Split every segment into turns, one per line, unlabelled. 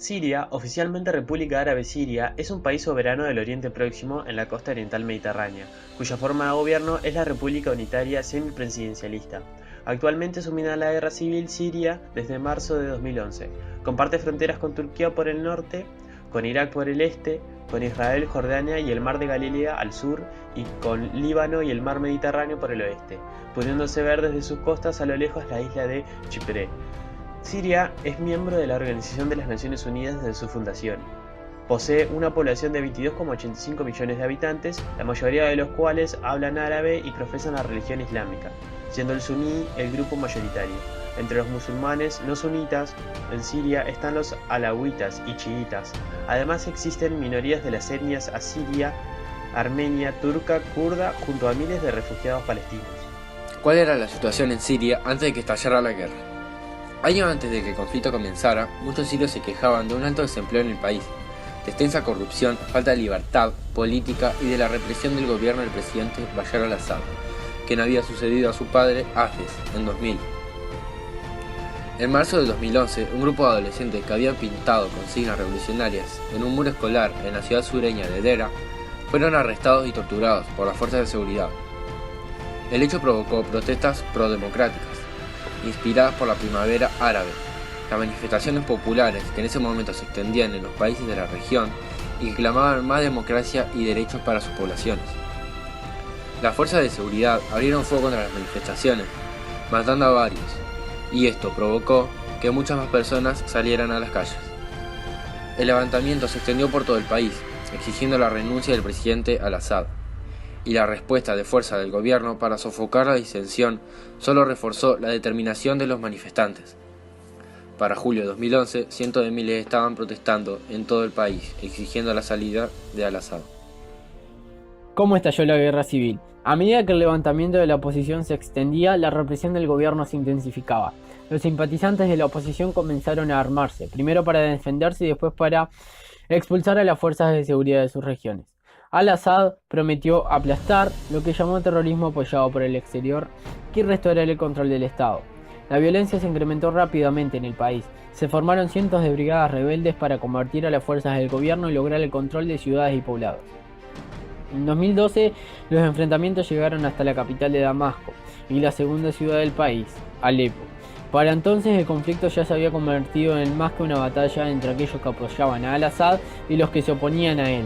Siria, oficialmente República Árabe Siria, es un país soberano del Oriente Próximo en la costa oriental mediterránea, cuya forma de gobierno es la República Unitaria Semipresidencialista. Actualmente domina la guerra civil siria desde marzo de 2011. Comparte fronteras con Turquía por el norte, con Irak por el este, con Israel, Jordania y el Mar de Galilea al sur y con Líbano y el Mar Mediterráneo por el oeste, pudiéndose ver desde sus costas a lo lejos la isla de Chipre. Siria es miembro de la Organización de las Naciones Unidas desde su fundación. Posee una población de 22,85 millones de habitantes, la mayoría de los cuales hablan árabe y profesan la religión islámica, siendo el suní el grupo mayoritario. Entre los musulmanes no sunitas en Siria están los alawitas y chiitas. Además existen minorías de las etnias asiria, armenia, turca, kurda, junto a miles de refugiados palestinos.
¿Cuál era la situación en Siria antes de que estallara la guerra? Años antes de que el conflicto comenzara, muchos sirios se quejaban de un alto desempleo en el país, de extensa corrupción, falta de libertad política y de la represión del gobierno del presidente Bashar al-Assad, quien había sucedido a su padre Hafez en 2000. En marzo de 2011, un grupo de adolescentes que habían pintado consignas revolucionarias en un muro escolar en la ciudad sureña de Dera fueron arrestados y torturados por las fuerzas de seguridad. El hecho provocó protestas prodemocráticas, inspiradas por la primavera árabe, las manifestaciones populares que en ese momento se extendían en los países de la región y que clamaban más democracia y derechos para sus poblaciones. Las fuerzas de seguridad abrieron fuego contra las manifestaciones, matando a varios, y esto provocó que muchas más personas salieran a las calles. El levantamiento se extendió por todo el país, exigiendo la renuncia del presidente al-Assad, y la respuesta de fuerza del gobierno para sofocar la disensión solo reforzó la determinación de los manifestantes. Para julio de 2011, cientos de miles estaban protestando en todo el país, exigiendo la salida de al-Assad.
¿Cómo estalló la guerra civil? A medida que el levantamiento de la oposición se extendía, la represión del gobierno se intensificaba. Los simpatizantes de la oposición comenzaron a armarse, primero para defenderse y después para expulsar a las fuerzas de seguridad de sus regiones. Al-Assad prometió aplastar lo que llamó terrorismo apoyado por el exterior y restaurar el control del Estado. La violencia se incrementó rápidamente en el país. Se formaron cientos de brigadas rebeldes para combatir a las fuerzas del gobierno y lograr el control de ciudades y poblados. En 2012, los enfrentamientos llegaron hasta la capital de Damasco y la segunda ciudad del país, Alepo. Para entonces el conflicto ya se había convertido en más que una batalla entre aquellos que apoyaban a Al-Assad y los que se oponían a él,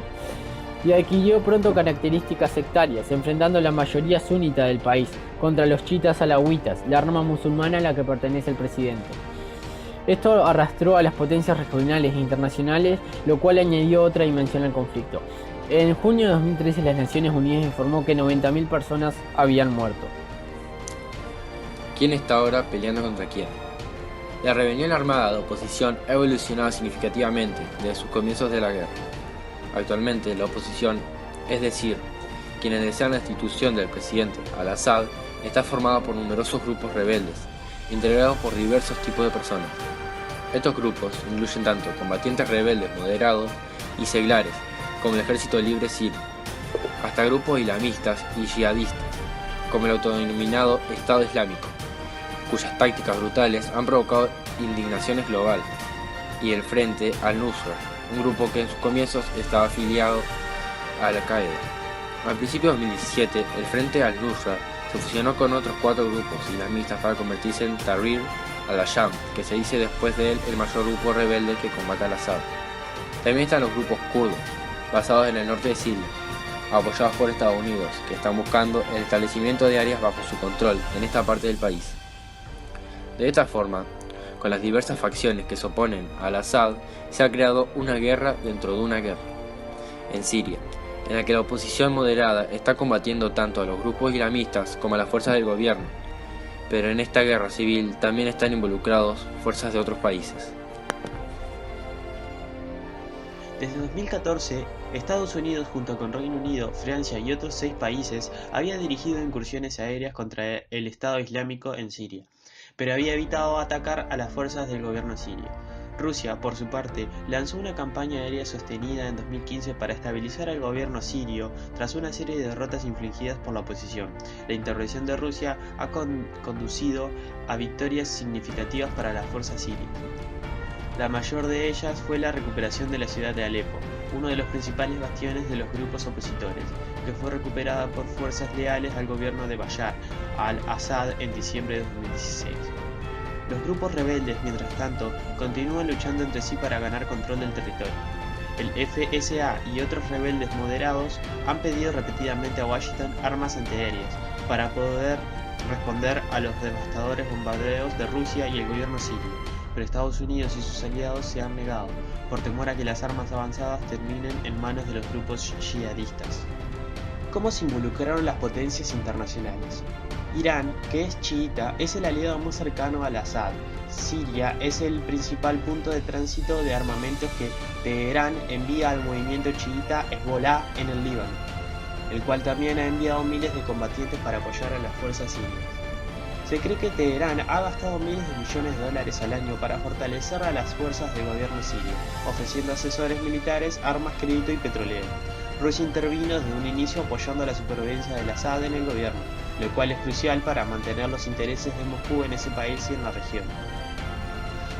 y adquirió pronto características sectarias, enfrentando a la mayoría sunita del país contra los chiitas alawitas, la rama musulmana a la que pertenece el presidente. Esto arrastró a las potencias regionales e internacionales, lo cual añadió otra dimensión al conflicto. En junio de 2013 las Naciones Unidas informó que 90.000 personas habían muerto.
¿Quién está ahora peleando contra quién? La rebelión armada de oposición ha evolucionado significativamente desde sus comienzos de la guerra. Actualmente la oposición, es decir, quienes desean la destitución del presidente al-Assad, está formada por numerosos grupos rebeldes, integrados por diversos tipos de personas. Estos grupos incluyen tanto combatientes rebeldes moderados y seglares, como el Ejército Libre Sirio, hasta grupos islamistas y yihadistas, como el autodenominado Estado Islámico, cuyas tácticas brutales han provocado indignaciones globales, y el Frente al-Nusra, un grupo que en sus comienzos estaba afiliado a Al-Qaeda. Al principio de 2017, el Frente al-Nusra se fusionó con otros 4 grupos islamistas para convertirse en Tahrir al-Sham, que se dice después de él el mayor grupo rebelde que combate al Assad. También están los grupos kurdos, basados en el norte de Siria, apoyados por Estados Unidos, que están buscando el establecimiento de áreas bajo su control en esta parte del país. De esta forma, con las diversas facciones que se oponen al Assad, se ha creado una guerra dentro de una guerra. En Siria, en la que la oposición moderada está combatiendo tanto a los grupos islamistas como a las fuerzas del gobierno, pero en esta guerra civil también están involucrados fuerzas de otros países.
Desde 2014, Estados Unidos junto con Reino Unido, Francia y otros 6 países había dirigido incursiones aéreas contra el Estado Islámico en Siria, pero había evitado atacar a las fuerzas del gobierno sirio. Rusia, por su parte, lanzó una campaña aérea sostenida en 2015 para estabilizar al gobierno sirio tras una serie de derrotas infligidas por la oposición. La intervención de Rusia ha conducido a victorias significativas para las fuerzas sirias. La mayor de ellas fue la recuperación de la ciudad de Alepo, uno de los principales bastiones de los grupos opositores, que fue recuperada por fuerzas leales al gobierno de Bashar al-Assad en diciembre de 2016. Los grupos rebeldes, mientras tanto, continúan luchando entre sí para ganar control del territorio. El FSA y otros rebeldes moderados han pedido repetidamente a Washington armas antiaéreas para poder responder a los devastadores bombardeos de Rusia y el gobierno sirio, pero Estados Unidos y sus aliados se han negado, por temor a que las armas avanzadas terminen en manos de los grupos yihadistas. ¿Cómo se involucraron las potencias internacionales? Irán, que es chiita, es el aliado más cercano al Assad. Siria es el principal punto de tránsito de armamentos que Teherán envía al movimiento chiita Hezbollah en el Líbano, el cual también ha enviado miles de combatientes para apoyar a las fuerzas sirias. Se cree que Teherán ha gastado miles de millones de dólares al año para fortalecer a las fuerzas del gobierno sirio, ofreciendo asesores militares, armas, crédito y petróleo. Rusia intervino desde un inicio apoyando la supervivencia del Assad en el gobierno, lo cual es crucial para mantener los intereses de Moscú en ese país y en la región.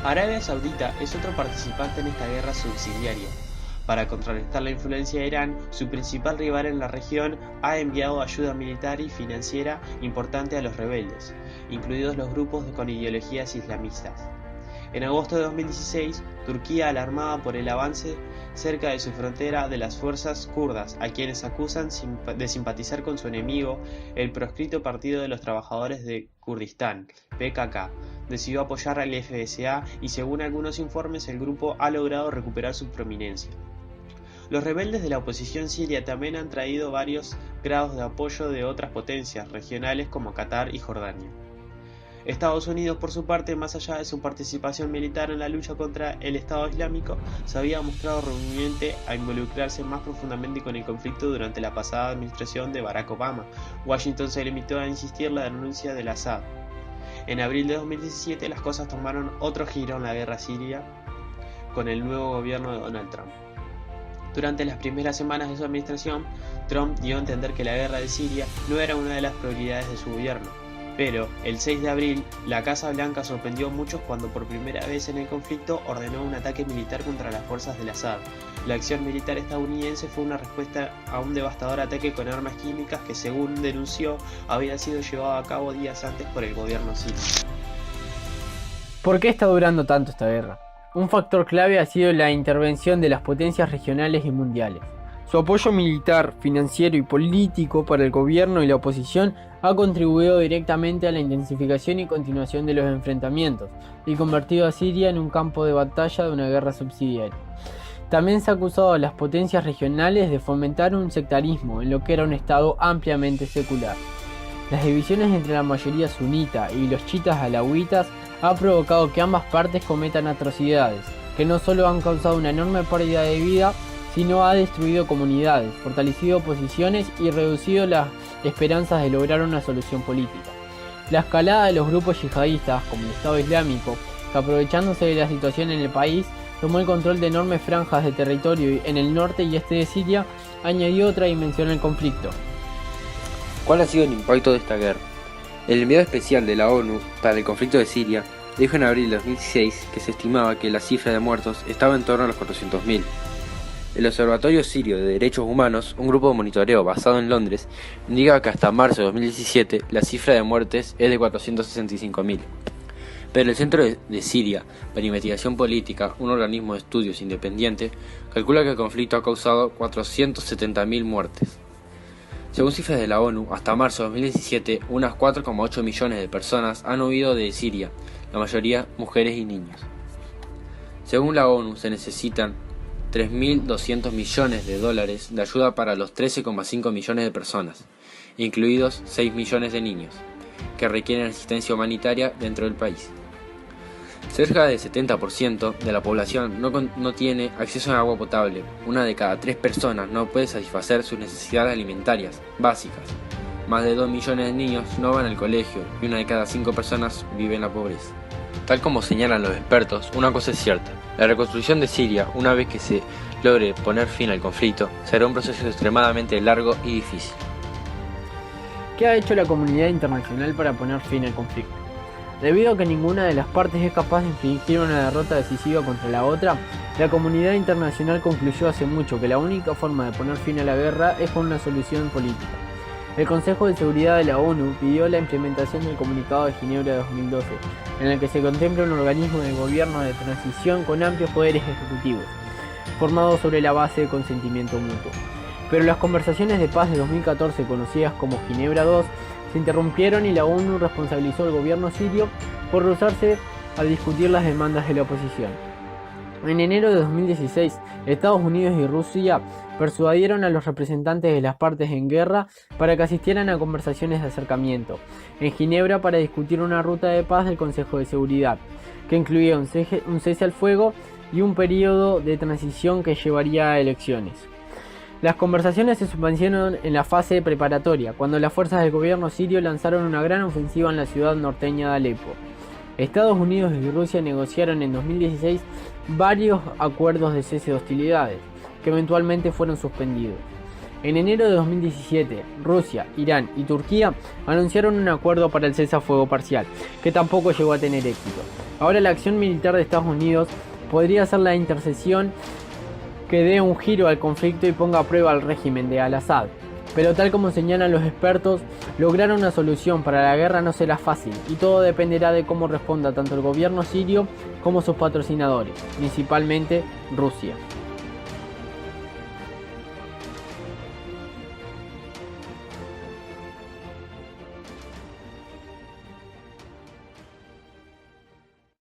Arabia Saudita es otro participante en esta guerra subsidiaria. Para contrarrestar la influencia de Irán, su principal rival en la región ha enviado ayuda militar y financiera importante a los rebeldes, incluidos los grupos con ideologías islamistas. En agosto de 2016, Turquía, alarmada por el avance cerca de su frontera de las fuerzas kurdas, a quienes acusan de simpatizar con su enemigo, el proscrito Partido de los Trabajadores de Kurdistán, PKK, decidió apoyar al FSA y según algunos informes el grupo ha logrado recuperar su prominencia. Los rebeldes de la oposición siria también han traído varios grados de apoyo de otras potencias regionales como Qatar y Jordania. Estados Unidos, por su parte, más allá de su participación militar en la lucha contra el Estado Islámico, se había mostrado renuente a involucrarse más profundamente con el conflicto durante la pasada administración de Barack Obama. Washington se limitó a insistir en la denuncia del Assad. En abril de 2017 las cosas tomaron otro giro en la guerra siria con el nuevo gobierno de Donald Trump. Durante las primeras semanas de su administración, Trump dio a entender que la guerra de Siria no era una de las prioridades de su gobierno. Pero, el 6 de abril, la Casa Blanca sorprendió a muchos cuando por primera vez en el conflicto ordenó un ataque militar contra las fuerzas del Assad. La acción militar estadounidense fue una respuesta a un devastador ataque con armas químicas que, según denunció, había sido llevado a cabo días antes por el gobierno sirio.
¿Por qué está durando tanto esta guerra? Un factor clave ha sido la intervención de las potencias regionales y mundiales. Su apoyo militar, financiero y político para el gobierno y la oposición ha contribuido directamente a la intensificación y continuación de los enfrentamientos y convertido a Siria en un campo de batalla de una guerra subsidiaria. También se ha acusado a las potencias regionales de fomentar un sectarismo en lo que era un estado ampliamente secular. Las divisiones entre la mayoría sunita y los chiitas alawitas ha provocado que ambas partes cometan atrocidades, que no solo han causado una enorme pérdida de vida, sino ha destruido comunidades, fortalecido posiciones y reducido las esperanzas de lograr una solución política. La escalada de los grupos yihadistas, como el Estado Islámico, que aprovechándose de la situación en el país, tomó el control de enormes franjas de territorio en el norte y este de Siria, añadió otra dimensión al conflicto.
¿Cuál ha sido el impacto de esta guerra? El enviado especial de la ONU para el conflicto de Siria dijo en abril de 2016 que se estimaba que la cifra de muertos estaba en torno a los 400.000. El Observatorio Sirio de Derechos Humanos, un grupo de monitoreo basado en Londres, indica que hasta marzo de 2017 la cifra de muertes es de 465.000. Pero el Centro de Siria para Investigación Política, un organismo de estudios independiente, calcula que el conflicto ha causado 470.000 muertes. Según cifras de la ONU, hasta marzo de 2017, unas 4,8 millones de personas han huido de Siria, la mayoría mujeres y niños. Según la ONU, se necesitan 3.200 millones de dólares de ayuda para los 13,5 millones de personas, incluidos 6 millones de niños, que requieren asistencia humanitaria dentro del país. Cerca del 70% de la población no tiene acceso a agua potable. Una de cada 3 personas no puede satisfacer sus necesidades alimentarias básicas. Más de 2 millones de niños no van al colegio y una de cada 5 personas vive en la pobreza. Tal como señalan los expertos, una cosa es cierta: la reconstrucción de Siria, una vez que se logre poner fin al conflicto, será un proceso extremadamente largo y difícil.
¿Qué ha hecho la comunidad internacional para poner fin al conflicto? Debido a que ninguna de las partes es capaz de infligir una derrota decisiva contra la otra, la comunidad internacional concluyó hace mucho que la única forma de poner fin a la guerra es con una solución política. El Consejo de Seguridad de la ONU pidió la implementación del Comunicado de Ginebra de 2012, en el que se contempla un organismo de gobierno de transición con amplios poderes ejecutivos, formado sobre la base de consentimiento mutuo. Pero las conversaciones de paz de 2014, conocidas como Ginebra II, se interrumpieron y la ONU responsabilizó al gobierno sirio por rehusarse a discutir las demandas de la oposición. En enero de 2016, Estados Unidos y Rusia persuadieron a los representantes de las partes en guerra para que asistieran a conversaciones de acercamiento en Ginebra para discutir una ruta de paz del Consejo de Seguridad, que incluía un cese al fuego y un periodo de transición que llevaría a elecciones. Las conversaciones se suspendieron en la fase preparatoria, cuando las fuerzas del gobierno sirio lanzaron una gran ofensiva en la ciudad norteña de Alepo. Estados Unidos y Rusia negociaron en 2016 varios acuerdos de cese de hostilidades, que eventualmente fueron suspendidos. En enero de 2017, Rusia, Irán y Turquía anunciaron un acuerdo para el cese a fuego parcial, que tampoco llegó a tener éxito. Ahora la acción militar de Estados Unidos podría ser la intercesión que dé un giro al conflicto y ponga a prueba al régimen de Al-Assad. Pero tal como señalan los expertos, lograr una solución para la guerra no será fácil y todo dependerá de cómo responda tanto el gobierno sirio como sus patrocinadores, principalmente Rusia.